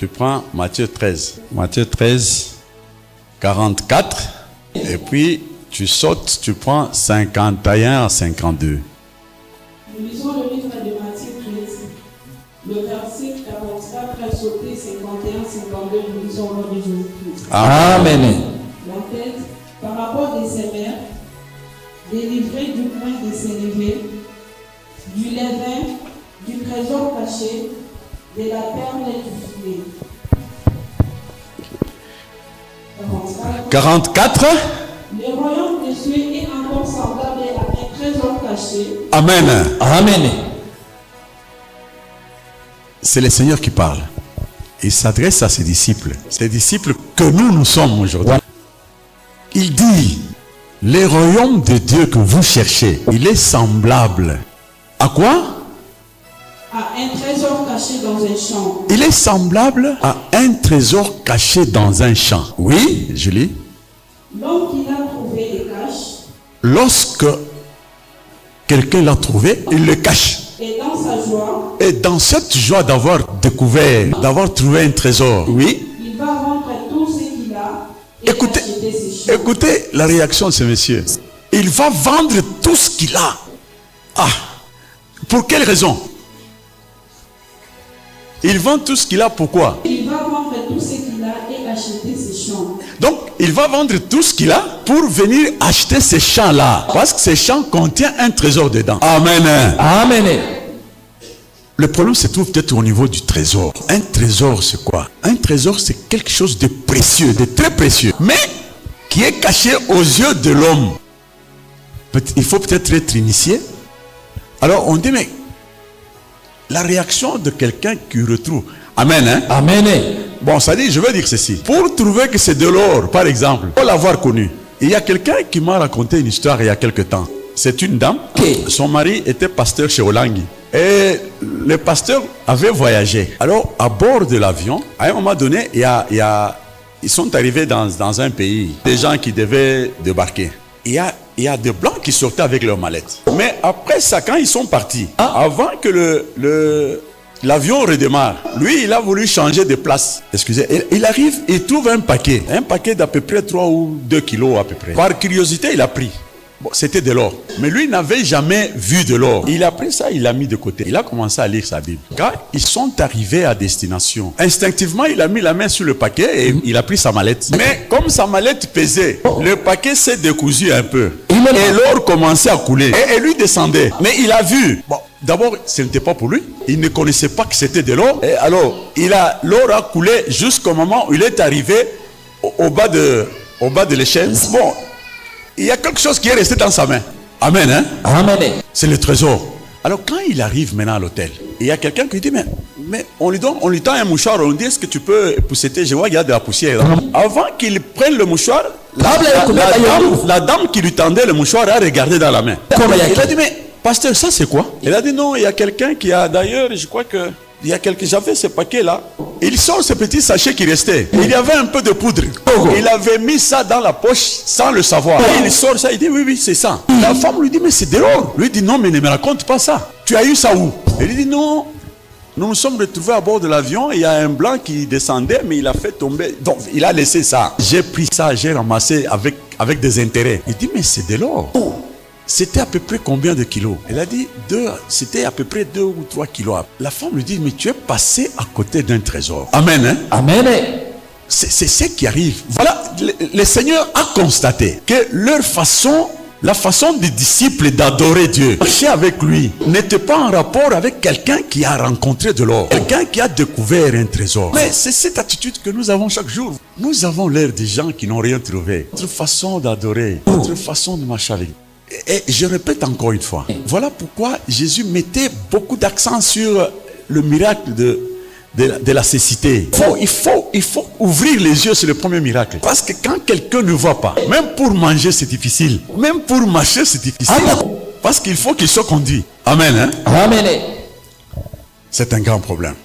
Tu prends Matthieu 13. Matthieu 13, 44. Et puis, tu sautes, tu prends 51 à 52. Nous lisons le livre de Matthieu 13. Le verset 44 à sauter 51, 52. Nous lisons au nom de Jésus-Christ. Amen. La tête, par rapport des sévères, délivrés du coin des sénévés, du levain, du trésor caché, de la perle et du filet. 44. Le royaume des cieux est encore semblable à un trésor caché. Amen. Amen. C'est le Seigneur qui parle. Il s'adresse à ses disciples. Ces disciples que nous sommes aujourd'hui. Il dit, le royaume de Dieu que vous cherchez, il est semblable à quoi? À un trésor caché dans un champ. Il est semblable à un trésor caché dans un champ. Oui, Julie. L'homme qui l'a trouvé le cache. Lorsque quelqu'un l'a trouvé, il le cache. Et dans sa joie, Et dans cette joie d'avoir découvert, d'avoir trouvé un trésor, oui, il va vendre tout ce qu'il a et Écoutez, acheter ses champs. écoutez la réaction de ce monsieur. Il va vendre tout ce qu'il a. Ah, pour quelle raison? Il vend tout ce qu'il a, pourquoi? Il va vendre tout ce qu'il a et acheter ses champs. Donc, il va vendre tout ce qu'il a pour venir acheter ces champs-là. Parce que ces champs contiennent un trésor dedans. Amen. Amen. Le problème se trouve peut-être au niveau du trésor. Un trésor, c'est quoi? Un trésor, c'est quelque chose de précieux, de très précieux, mais qui est caché aux yeux de l'homme. Il faut peut-être être initié. Alors, on dit, mais la réaction de quelqu'un qui retrouve. Amen, hein? Amen. Bon, ça dit, je veux dire ceci. Pour trouver que c'est de l'or, par exemple, pour l'avoir connu, il y a quelqu'un qui m'a raconté une histoire il y a quelque temps. C'est une dame. Son mari était pasteur chez Olangui. Et le pasteur avait voyagé. Alors, à bord de l'avion, à un moment donné, ils sont arrivés dans un pays, des gens qui devaient débarquer. Il y a des blancs qui sortaient avec leurs mallettes. Mais après ça, quand ils sont partis, avant que l'avion redémarre, lui, il a voulu changer de place. Excusez, il arrive, il trouve un paquet d'à peu près 3 ou 2 kilos à peu près. Par curiosité, il a pris. Bon, c'était de l'or. Mais lui n'avait jamais vu de l'or. Il a pris ça, il l'a mis de côté. Il a commencé à lire sa Bible. Quand ils sont arrivés à destination, instinctivement, il a mis la main sur le paquet et il a pris sa mallette. Mais comme sa mallette pesait, le paquet s'est décousu un peu. Et l'or commençait à couler. Et lui descendait. Mais il a vu. Bon, d'abord, ce n'était pas pour lui. Il ne connaissait pas que c'était de l'or. Et alors, l'or a coulé jusqu'au moment où il est arrivé au bas de l'échelle. Bon, il y a quelque chose qui est resté dans sa main. Amen, hein? Amen. C'est le trésor. Alors quand il arrive maintenant à l'hôtel, il y a quelqu'un qui dit, mais on lui tend un mouchoir, on lui dit, est-ce que tu peux pousseter? Je vois qu'il y a de la poussière là. Avant qu'il prenne le mouchoir, la dame qui lui tendait le mouchoir a regardé dans la main. Il a dit, mais pasteur, ça c'est quoi? Il a dit, non, il y a quelqu'un qui a, d'ailleurs, je crois que j'avais ce paquet là. Il sort ce petit sachet qui restait. Il y avait un peu de poudre. Il avait mis ça dans la poche sans le savoir. Et il sort ça, il dit oui, c'est ça. La femme lui dit, mais c'est de l'or. Lui dit, non, mais ne me raconte pas ça. Tu as eu ça où? Il lui dit, non. Nous nous sommes retrouvés à bord de l'avion. Il y a un blanc qui descendait, mais il a fait tomber. Donc, il a laissé ça. J'ai pris ça, j'ai ramassé avec des intérêts. Il dit, mais c'est de l'or. C'était à peu près combien de kilos? Elle a dit, c'était à peu près 2 ou 3 kilos. La femme lui dit, mais tu es passé à côté d'un trésor. Amen, hein? Amen. C'est ce qui arrive. Voilà, le Seigneur a constaté que la façon des disciples d'adorer Dieu, marcher avec lui, n'était pas en rapport avec quelqu'un qui a rencontré de l'or, quelqu'un qui a découvert un trésor. Mais c'est cette attitude que nous avons chaque jour. Nous avons l'air des gens qui n'ont rien trouvé. Notre façon d'adorer, notre façon de marcher avec Dieu. Et je répète encore une fois, voilà pourquoi Jésus mettait beaucoup d'accent sur le miracle de la cécité. Il faut ouvrir les yeux sur le premier miracle. Parce que quand quelqu'un ne voit pas, même pour manger c'est difficile, même pour marcher c'est difficile. Parce qu'il faut qu'il soit conduit. Amen, hein? Amen. C'est un grand problème.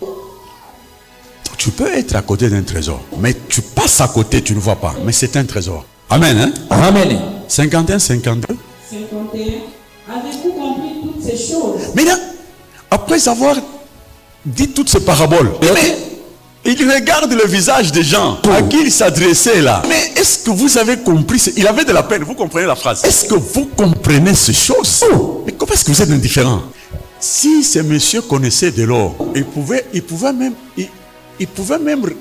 Tu peux être à côté d'un trésor, mais tu passes à côté, tu ne vois pas. Mais c'est un trésor. Amen, hein? Amen. 51, 52. 51. Avez-vous compris toutes ces choses? Mais là, après avoir dit toutes ces paraboles, mais Il regarde le visage des gens à qui il s'adressait là. Mais est-ce que vous avez compris? Il avait de la peine, vous comprenez la phrase? Est-ce que vous comprenez ces choses? Mais comment est-ce que vous êtes indifférent? Si ce monsieur connaissait de l'or, il pouvait même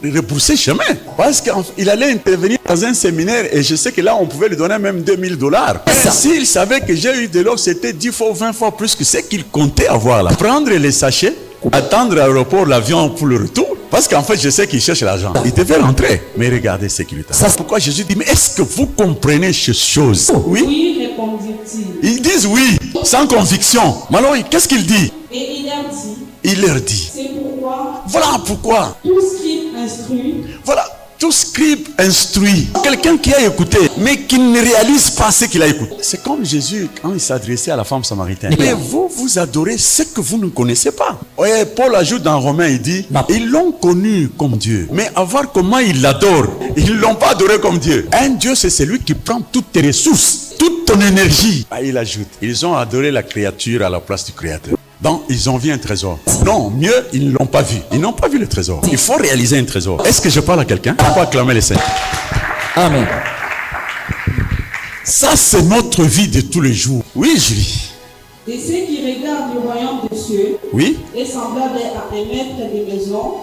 rebrousser chemin. Parce qu'il allait intervenir dans un séminaire et je sais que là, on pouvait lui donner même $2000. S'il savait que j'ai eu de l'or, c'était 10 fois ou 20 fois plus que ce qu'il comptait avoir là. Prendre les sachets, attendre à l'aéroport l'avion pour le retour. Parce qu'en fait, je sais qu'il cherche l'argent. Il devait rentrer. Mais regardez ce qu'il lui a. C'est pourquoi Jésus dit, mais est-ce que vous comprenez ces choses? Oui. Oui, répondirent-ils. Ils disent oui, sans conviction. Mais alors, qu'est-ce qu'il dit? Et il leur dit. Il leur dit. C'est pourquoi. Voilà pourquoi. Tout scribe instruit. Voilà. Tout scribe instruit. Quelqu'un qui a écouté, mais qui ne réalise pas ce qu'il a écouté. C'est comme Jésus, quand il s'adressait à la femme samaritaine. Mais vous adorez ce que vous ne connaissez pas. Et Paul ajoute dans Romains, il dit, ils l'ont connu comme Dieu. Mais à voir comment ils l'adorent, ils ne l'ont pas adoré comme Dieu. Un Dieu, c'est celui qui prend toutes tes ressources, toute ton énergie. Ah, il ajoute, ils ont adoré la créature à la place du Créateur. Donc, ils ont vu un trésor. Non, mieux, ils ne l'ont pas vu. Ils n'ont pas vu le trésor. Il faut réaliser un trésor. Est-ce que je parle à quelqu'un? Il faut acclamer les saints. Amen. Ça, c'est notre vie de tous les jours. Oui, Julie. Et ceux qui regardent le royaume des cieux Oui. est semblable à un maître de maison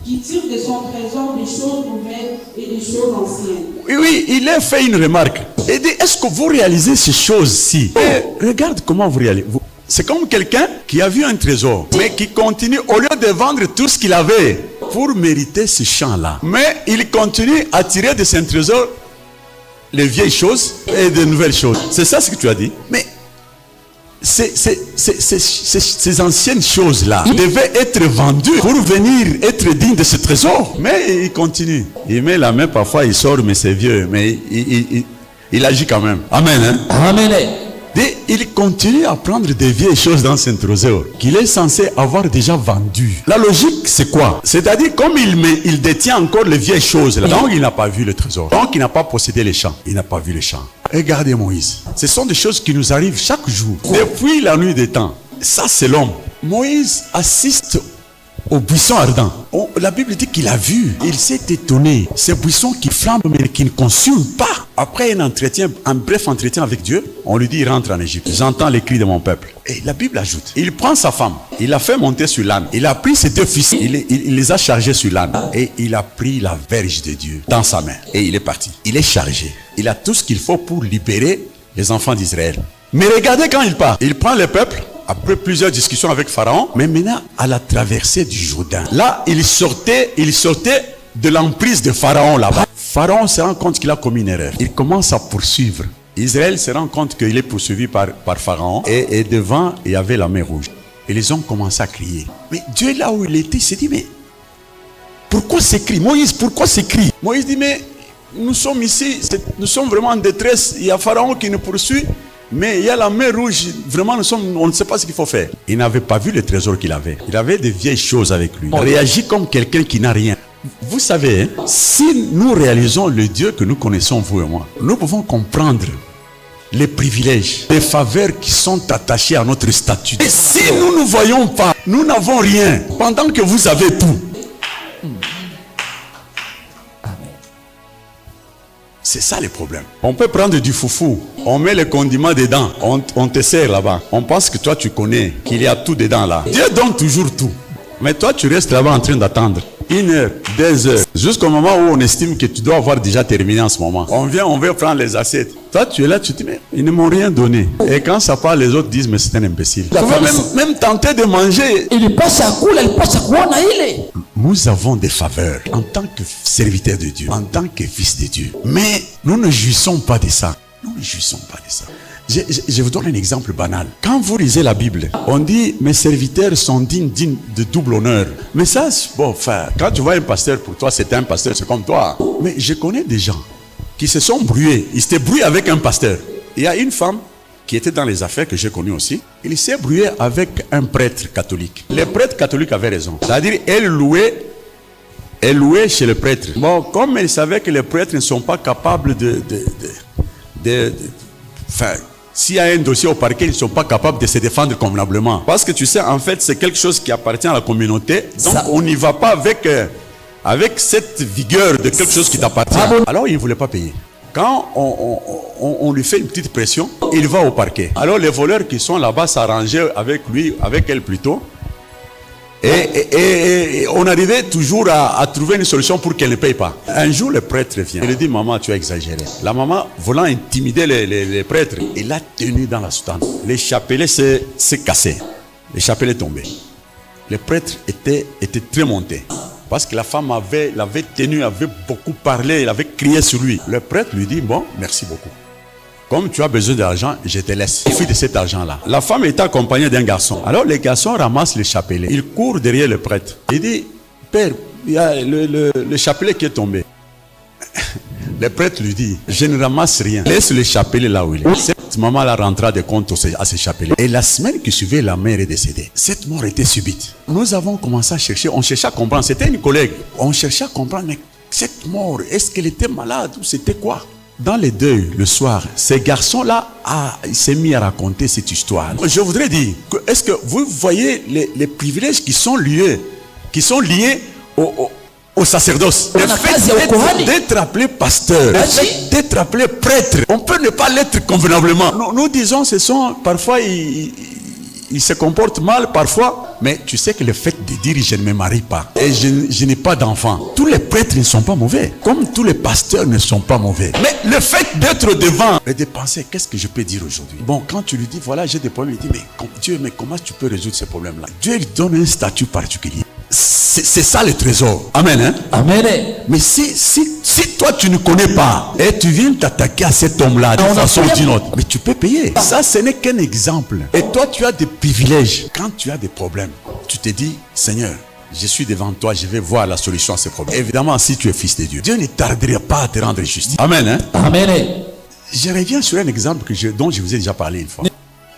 qui tire de son trésor des choses nouvelles et des choses anciennes. Oui, il a fait une remarque. Il dit, est-ce que vous réalisez ces choses-ci? Regarde comment vous réalisez. C'est comme quelqu'un qui a vu un trésor, mais qui continue, au lieu de vendre tout ce qu'il avait pour mériter ce champ-là, mais il continue à tirer de son trésor les vieilles choses et de nouvelles choses. C'est ça ce que tu as dit. Mais ces anciennes choses-là devaient être vendues pour venir être dignes de ce trésor. Mais il continue. Il met la main, parfois il sort, mais c'est vieux. Mais il agit quand même. Amen. Hein? Amen. Et il continue à prendre des vieilles choses dans son trésor qu'il est censé avoir déjà vendues. La logique, c'est quoi? C'est-à-dire, comme il détient encore les vieilles choses, là, donc il n'a pas vu le trésor. Donc il n'a pas possédé les champs. Il n'a pas vu les champs. Regardez Moïse. Ce sont des choses qui nous arrivent chaque jour. Depuis la nuit des temps. Ça, c'est l'homme. Moïse assiste au buisson ardent. La Bible dit qu'il a vu. Il s'est étonné. Ces buissons qui flambent mais qui ne consument pas. Après un bref entretien avec Dieu, on lui dit il rentre en Égypte. J'entends les cris de mon peuple. Et la Bible ajoute, il prend sa femme, il l'a fait monter sur l'âne. Il a pris ses 2 fils, il les a chargés sur l'âne. Et il a pris la verge de Dieu dans sa main. Et il est parti. Il est chargé. Il a tout ce qu'il faut pour libérer les enfants d'Israël. Mais regardez quand il part. Il prend le peuple. Après plusieurs discussions avec Pharaon, mais maintenant à la traversée du Jourdain. Là, il sortait de l'emprise de Pharaon là-bas. Pharaon se rend compte qu'il a commis une erreur. Il commence à poursuivre. Israël se rend compte qu'il est poursuivi par Pharaon. Et devant, il y avait la mer Rouge. Et les hommes commencent à crier. Mais Dieu, là où il était, il s'est dit, mais pourquoi ces cris? Moïse, pourquoi ces cris? Moïse dit, mais nous sommes ici, nous sommes vraiment en détresse. Il y a Pharaon qui nous poursuit. Mais il y a la mer Rouge, vraiment on ne sait pas ce qu'il faut faire. Il n'avait pas vu le trésor qu'il avait. Il avait des vieilles choses avec lui. Il réagit comme quelqu'un qui n'a rien. Vous savez, si nous réalisons le Dieu que nous connaissons, vous et moi, nous pouvons comprendre les privilèges, les faveurs qui sont attachés à notre statut. Et si nous ne voyons pas, nous n'avons rien, pendant que vous avez tout. C'est ça le problème. On peut prendre du foufou, on met le condiment dedans, on te sert là-bas. On pense que toi tu connais, qu'il y a tout dedans là. Dieu donne toujours tout. Mais toi tu restes là-bas en train d'attendre. 1 heure, 2 heures, jusqu'au moment où on estime que tu dois avoir déjà terminé en ce moment. On veut prendre les assiettes. Toi tu es là, tu te dis, mais ils ne m'ont rien donné. Et quand ça part, les autres disent, mais c'est un imbécile. Tu vas même tenter de manger. Nous avons des faveurs en tant que serviteurs de Dieu, en tant que fils de Dieu. Mais nous ne jouissons pas de ça. Nous ne jouissons pas de ça. Je vous donne un exemple banal. Quand vous lisez la Bible, on dit mes serviteurs sont dignes de double honneur. Mais ça, bon, enfin, quand tu vois un pasteur, pour toi, c'est un pasteur, c'est comme toi. Mais je connais des gens qui se sont brouillés. Ils s'étaient brouillés avec un pasteur. Il y a une femme qui était dans les affaires que j'ai connues aussi. Il s'est brouillé avec un prêtre catholique. Les prêtres catholiques avaient raison. C'est-à-dire, elle louait chez le prêtre. Bon, comme elle savait que les prêtres ne sont pas capables enfin, s'il y a un dossier au parquet, ils ne sont pas capables de se défendre convenablement. Parce que tu sais, en fait, c'est quelque chose qui appartient à la communauté. Donc, on n'y va pas avec avec cette vigueur de quelque chose qui t'appartient. Alors il ne voulait pas payer. Quand on lui fait une petite pression, il va au parquet. Alors les voleurs qui sont là-bas s'arrangeaient avec lui, avec elle plutôt. Et on arrivait toujours à trouver une solution pour qu'elle ne paye pas. Un jour, le prêtre vient. Il lui dit, maman, tu as exagéré. La maman, voulant intimider les prêtres, il l'a tenu dans la soutane. Les chapelets s'est cassé. Les chapelets tombaient. Le prêtre était très monté. Parce que la femme l'avait tenu, avait beaucoup parlé, elle avait crié sur lui. Le prêtre lui dit, bon, merci beaucoup. Comme tu as besoin d'argent, je te laisse. Profite de cet argent-là. La femme était accompagnée d'un garçon. Alors les garçons ramassent les chapelets. Ils courent derrière le prêtre. Il dit, père, il y a le chapelet qui est tombé. Le prêtre lui dit, je ne ramasse rien. Laisse le chapelet là où il est. Cette maman-là rentra de compte à ce chapelet. Et la semaine qui suivait, la mère est décédée. Cette mort était subite. Nous avons commencé à chercher. On cherchait à comprendre. C'était une collègue. On cherchait à comprendre, mais cette mort, est-ce qu'elle était malade ou c'était quoi? Dans les deuils, le soir, ces garçons-là, ils s'est mis à raconter cette histoire. Je voudrais dire, est-ce que vous voyez les privilèges qui sont liés au sacerdoce? Le fait d'être appelé pasteur, d'être appelé prêtre, on peut ne pas l'être convenablement. Nous disons, parfois, ils se comportent mal, parfois. Mais tu sais que le fait de dire je ne me marie pas et je n'ai pas d'enfant, tous les prêtres ne sont pas mauvais, comme tous les pasteurs ne sont pas mauvais. Mais le fait d'être devant et de penser, qu'est-ce que je peux dire aujourd'hui? Bon, quand tu lui dis, voilà, j'ai des problèmes, il dit, mais comment tu peux résoudre ces problèmes-là? Dieu lui donne un statut particulier. C'est ça le trésor. Amen. Hein? Amen. Mais si toi tu ne connais pas et tu viens t'attaquer à cet homme-là d'une façon ou d'une autre, mais tu peux payer. Ça, ce n'est qu'un exemple. Et toi, tu as des privilèges. Quand tu as des problèmes, tu te dis, Seigneur, je suis devant toi, je vais voir la solution à ces problèmes. Évidemment, si tu es fils de Dieu, Dieu ne tarderait pas à te rendre justice. Amen. Hein? Amen. Je reviens sur un exemple dont je vous ai déjà parlé une fois.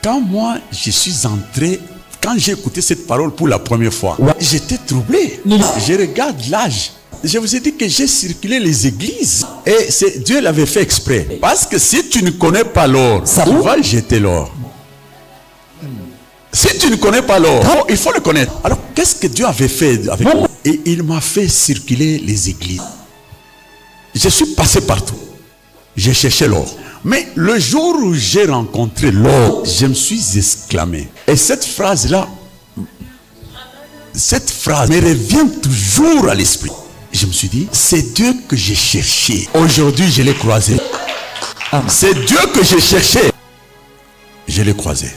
Quand moi, je suis entré, quand j'ai écouté cette parole pour la première fois, j'étais troublé. Je regarde l'âge. Je vous ai dit que j'ai circulé les églises. Et Dieu l'avait fait exprès. Parce que si tu ne connais pas l'or, où va jeter l'or? Si tu ne connais pas l'or, il faut le connaître. Alors, qu'est-ce que Dieu avait fait avec moi? Et il m'a fait circuler les églises. Je suis passé partout. J'ai cherché l'or. Mais le jour où j'ai rencontré l'or, je me suis exclamé. Et cette phrase-là me revient toujours à l'esprit. Je me suis dit, c'est Dieu que j'ai cherché. Aujourd'hui, je l'ai croisé. C'est Dieu que j'ai cherché. Je l'ai croisé.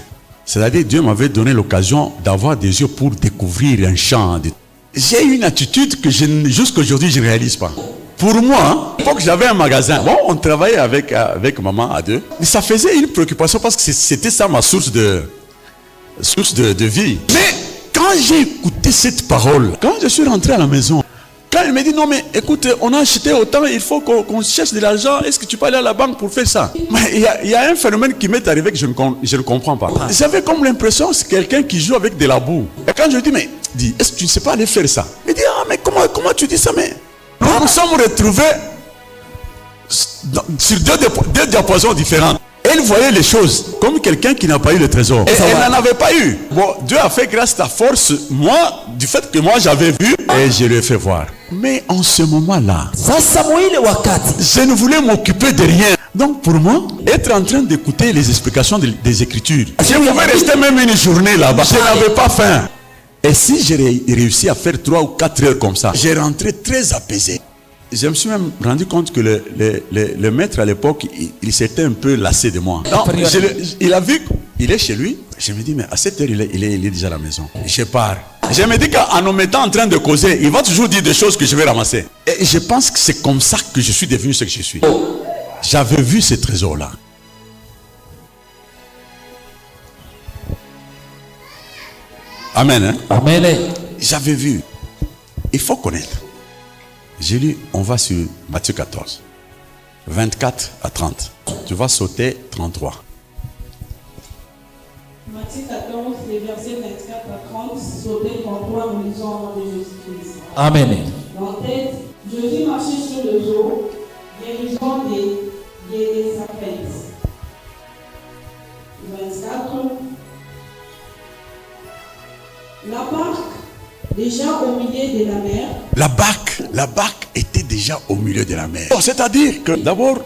C'est-à-dire, Dieu m'avait donné l'occasion d'avoir des yeux pour découvrir un champ. J'ai une attitude que jusqu'aujourd'hui, je ne réalise pas. Pour moi, il faut que j'avais un magasin. Bon, on travaillait avec maman à deux. Mais ça faisait une préoccupation parce que c'était ça ma source de vie. Mais quand j'ai écouté cette parole, quand je suis rentré à la maison, quand elle me dit, non mais écoute, on a acheté autant, il faut qu'on cherche de l'argent, est-ce que tu peux aller à la banque pour faire ça? Mais il y a un phénomène qui m'est arrivé que je ne comprends pas. J'avais comme l'impression que c'est quelqu'un qui joue avec de la boue. Et quand je lui dis, est-ce que tu ne sais pas aller faire ça? Il dit, mais comment tu dis ça? Mais nous nous sommes retrouvés sur deux diapasons différentes. Elle voyait les choses comme quelqu'un qui n'a pas eu le trésor. Et elle n'en avait pas eu. Bon, Dieu a fait grâce à ta force, moi, du fait que moi j'avais vu, et je lui ai fait voir. Mais en ce moment-là, je ne voulais m'occuper de rien. Donc pour moi, être en train d'écouter les explications des Écritures, je pouvais rester même une journée là-bas. Je n'avais pas faim. Et si j'ai réussi à faire 3 ou 4 heures comme ça, j'ai rentré très apaisé. Je me suis même rendu compte que le maître à l'époque, il s'était un peu lassé de moi. Donc, il a vu qu'il est chez lui. Je me dis, mais à cette heure, il est déjà à la maison. Je pars. Je me dis qu'en nous mettant en train de causer, il va toujours dire des choses que je vais ramasser. Et je pense que c'est comme ça que je suis devenu ce que je suis. J'avais vu ce trésor-là. Amen. Hein? Amen. J'avais vu. Il faut connaître. J'ai lu, on va sur Matthieu 14, 24 à 30. Tu vas sauter 33. Matthieu 14, les versets 24 à 30, sauter 33, nous lisons au nom de Jésus-Christ. Amen. En tête, Jésus marchait sur le eau, dirigeant des sapins. 24. La barque, déjà au milieu de la mer. La barque La barque était déjà au milieu de la mer. C'est-à-dire que d'abord,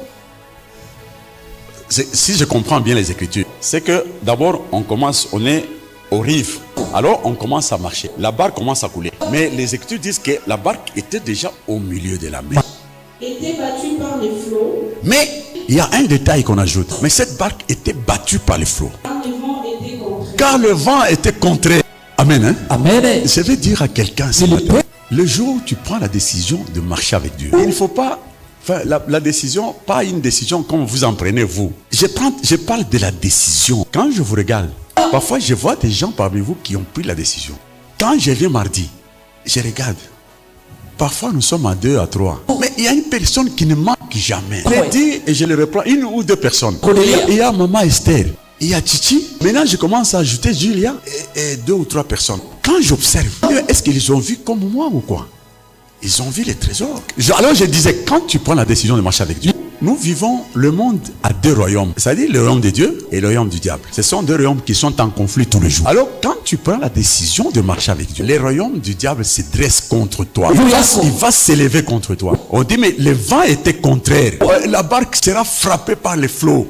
si je comprends bien les Écritures, c'est que d'abord on est aux rives. Alors on commence à marcher. La barque commence à couler. Mais les Écritures disent que la barque était déjà au milieu de la mer. Était battue par les flots. Mais il y a un détail qu'on ajoute. Mais cette barque était battue par les flots. Car le vent était contraire. Car le vent était contraire. Amen. Hein? Amen. Je vais dire à quelqu'un, le jour où tu prends la décision de marcher avec Dieu, il ne faut pas faire la décision, pas une décision comme vous en prenez vous. Je parle de la décision. Quand je vous regarde, parfois je vois des gens parmi vous qui ont pris la décision. Quand je viens mardi, je regarde. Parfois nous sommes à 2, à 3. Mais il y a une personne qui ne manque jamais. Je le dis et je le reprends, une ou deux personnes. Il y a Maman Esther. Il y a Titi. Maintenant, je commence à ajouter Julia et 2 ou 3 personnes. Quand j'observe, est-ce qu'ils ont vu comme moi ou quoi? Ils ont vu les trésors. Alors je disais, quand tu prends la décision de marcher avec Dieu, nous vivons le monde à 2 royaumes. C'est-à-dire le royaume de Dieu et le royaume du diable. Ce sont 2 royaumes qui sont en conflit tous les jours. Alors quand tu prends la décision de marcher avec Dieu, les royaumes du diable se dressent contre toi. Il va s'élever contre toi. On dit, mais le vent était contraire. La barque sera frappée par les flots.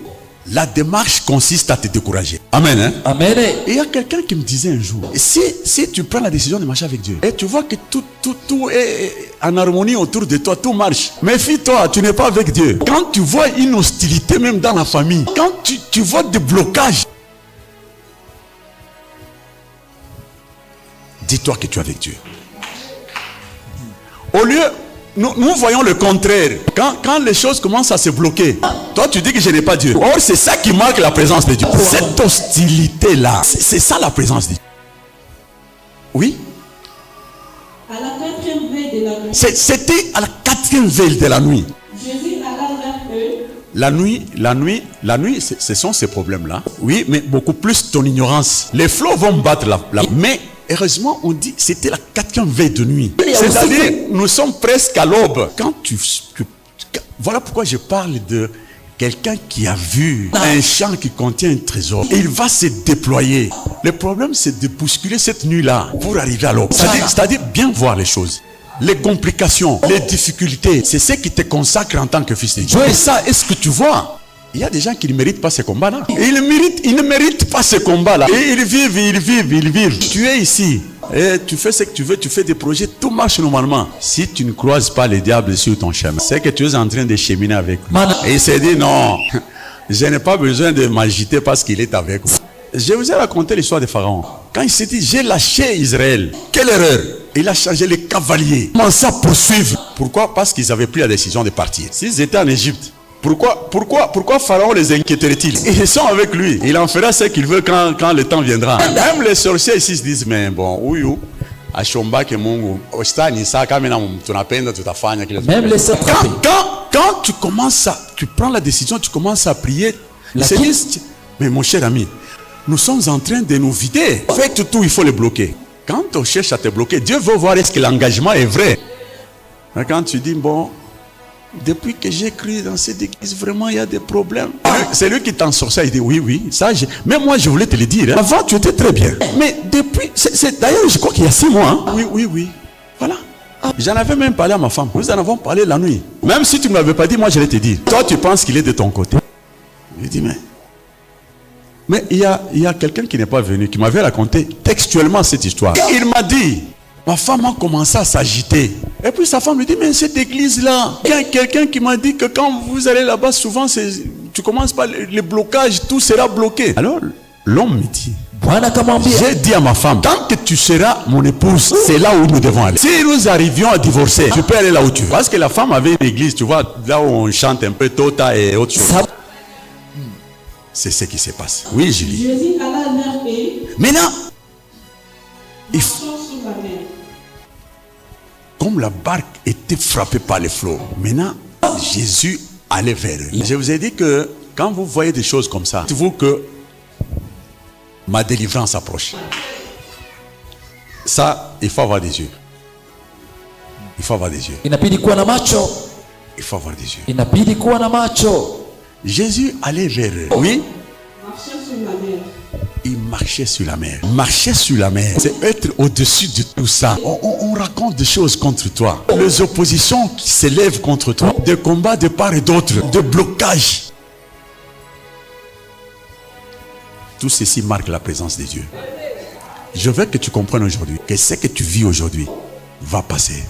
La démarche consiste à te décourager. Amen. Hein? Amen. Et il y a quelqu'un qui me disait un jour, si tu prends la décision de marcher avec Dieu, et tu vois que tout est en harmonie autour de toi, tout marche. Méfie-toi, tu n'es pas avec Dieu. Quand tu vois une hostilité même dans la famille, quand tu vois des blocages, dis-toi que tu es avec Dieu. Au lieu... Nous voyons le contraire. Quand les choses commencent à se bloquer, toi tu dis que je n'ai pas Dieu. Or c'est ça qui marque la présence de Dieu. Cette hostilité-là, c'est ça la présence de Dieu. Oui? À la 4e veille de la nuit. C'était à la 4e veille de la nuit. Jésus alla vers eux. La nuit, ce sont ces problèmes-là. Oui, mais beaucoup plus ton ignorance. Les flots vont battre la mais heureusement, on dit c'était la 4e veille de nuit. C'est-à-dire, nous sommes presque à l'aube. Voilà pourquoi je parle de quelqu'un qui a vu un champ qui contient un trésor. Et il va se déployer. Le problème, c'est de bousculer cette nuit-là pour arriver à l'aube. C'est-à-dire bien voir les choses. Les complications, les difficultés, c'est ce qui te consacre en tant que fils de Dieu. Et ça, est-ce que tu vois? Il y a des gens qui ne méritent pas ce combat-là. Ils ne méritent pas ce combat-là. Et ils vivent. Tu es ici. Et tu fais ce que tu veux, tu fais des projets, tout marche normalement. Si tu ne croises pas le diable sur ton chemin, c'est que tu es en train de cheminer avec lui. Et il s'est dit non, je n'ai pas besoin de m'agiter parce qu'il est avec moi. Je vous ai raconté l'histoire de Pharaon. Quand il s'est dit, j'ai lâché Israël. Quelle erreur! Il a changé les cavaliers. Comment ça poursuivre? Pourquoi? Parce qu'ils avaient pris la décision de partir. S'ils étaient en Égypte, pourquoi Pharaon les inquiéterait-il? Ils sont avec lui. Il en fera ce qu'il veut quand le temps viendra. Même les sorciers ici se disent, mais bon, Même les sorciers. Quand tu prends la décision, tu commences à prier. Ils se disent, mais mon cher ami, nous sommes en train de nous vider. Faites tout, il faut les bloquer. Quand on cherche à te bloquer, Dieu veut voir est-ce que l'engagement est vrai. Mais quand tu dis, bon, depuis que j'ai cru dans cette église, vraiment il y a des problèmes. C'est lui qui t'ensorcelle. Il dit oui, ça même moi je voulais te le dire. Hein. Avant tu étais très bien. Mais depuis, d'ailleurs je crois qu'il y a 6 mois. Hein. Oui. Voilà. J'en avais même parlé à ma femme. Nous en avons parlé la nuit. Même si tu ne m'avais pas dit, moi je vais te dire. Toi tu penses qu'il est de ton côté. Je dis mais il y a quelqu'un qui n'est pas venu, qui m'avait raconté textuellement cette histoire. Il m'a dit, ma femme a commencé à s'agiter. Et puis sa femme lui dit, mais cette église-là, il y a quelqu'un qui m'a dit que quand vous allez là-bas, souvent, tu commences par les blocages, tout sera bloqué. Alors, l'homme me dit, j'ai dit à ma femme, tant que tu seras mon épouse, c'est là où nous devons aller. Si nous arrivions à divorcer, tu peux aller là où tu veux. Parce que la femme avait une église, tu vois, là où on chante un peu Tota et autre chose. C'est ce qui se passe. Oui, Julie. Jésus alla vers eux. Maintenant, Sur la mer. comme la barque était frappée par les flots, maintenant, Jésus allait vers eux. Je vous ai dit que quand vous voyez des choses comme ça, dites-vous que ma délivrance approche. Ça, il faut avoir des yeux. Il faut avoir des yeux. Inabidi kuwa na macho. Il faut avoir des yeux. Inabidi kuwa na macho. Jésus allait vers eux. Oui. Marchait sur la mer. Il marchait sur la mer. Marcher sur la mer, c'est être au-dessus de tout ça. On raconte des choses contre toi. Les oppositions qui s'élèvent contre toi. Des combats de part et d'autre. De blocages. Tout ceci marque la présence de Dieu. Je veux que tu comprennes aujourd'hui que ce que tu vis aujourd'hui va passer.